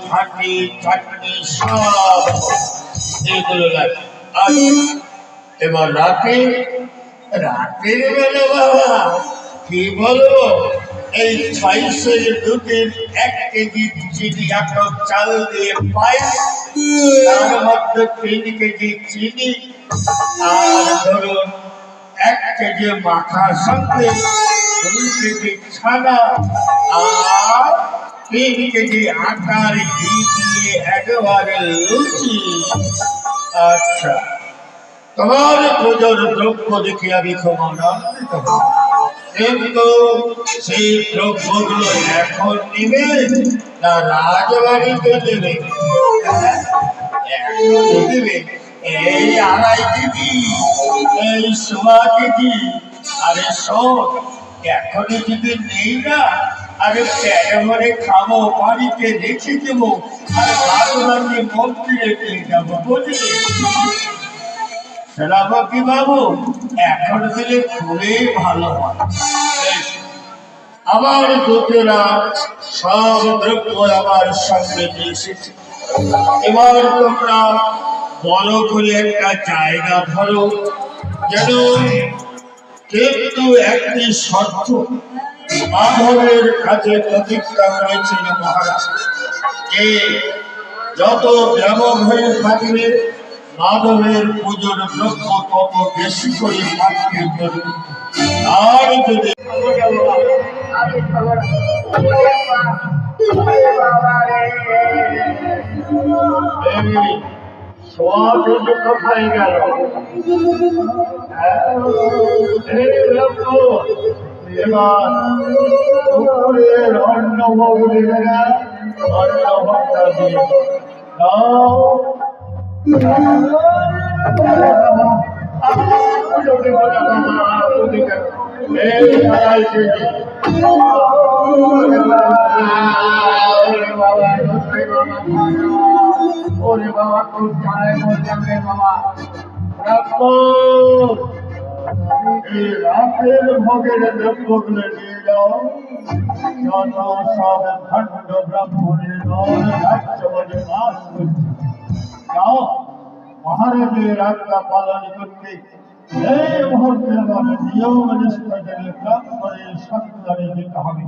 খাটি চাটনি সব এগুলো লাগে। আর এবার রাতের বেলা বাবা কি বলবো, এই 600 দুধের 1 কেজি চিনি আটক চাল দিয়ে পায়েস, তার মধ্যে 3 কেজি চিনি, আর ধরুন 1 কেজি মাখার সঙ্গে 2 কেজি ছানা আর 3 কেজি আটার ঘি দিয়ে একেবারে লুচি। আচ্ছা, তোমার পুজোর দ্রব্য দেখে আমি খুব আনন্দিত হই, কিন্তু সেই দ্রব্যগুলো এখন নিবে না রাজবাড়িতে দেবে? দেবে এই 2.5 কেজি, এই 1.25 কেজি। আরে শোন, এখনই যদি নেই না, আরে পেটে ভরে খাবো, বাড়িতে রেখে দেবো, আর রাজবাড়ি মন্দিরে নিয়ে যাবো, বুঝলি সেনাপতি বাবু? এখন দিলে খুবই ভালো হয়। আমার দূতেরা সব দ্রব্য আমার সঙ্গে নিয়ে এসেছে। এবার তোমরা বড় করে একটা জায়গা ধরো, যেন, কিন্তু একটি শর্ত মাধবের কাছে প্রতিজ্ঞা করেছিল মহারাজ, যে যত ব্যবহার থাকবে মাধবের পুজোর দ্রব্য তত বেশি করে পাঠিয়ে করবে। আর যদি কোথায় গেল? এবার দুপুরের অন্নভোগ দেবে না, অন্নভোগটা দিয়ে ওরে বাবা, খুব চালায় বললাম রে বাবা, রাতের ভোগের দ্রব্যগুলো নিয়ে যাও, যত সব খণ্ড ব্রাহ্মণের রাজ্য বলে বাস করছে, যাও মহারাজের আজ্ঞা পালন করতে এই মুহূর্তে আমার নিয়ম নিষ্ঠাকে ব্রাহ্মণের সন্ধানে যেতে হবে।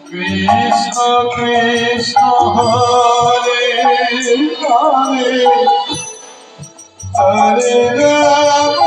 কৃষ্ণ কৃষ্ণ হরে হরে হরে রাম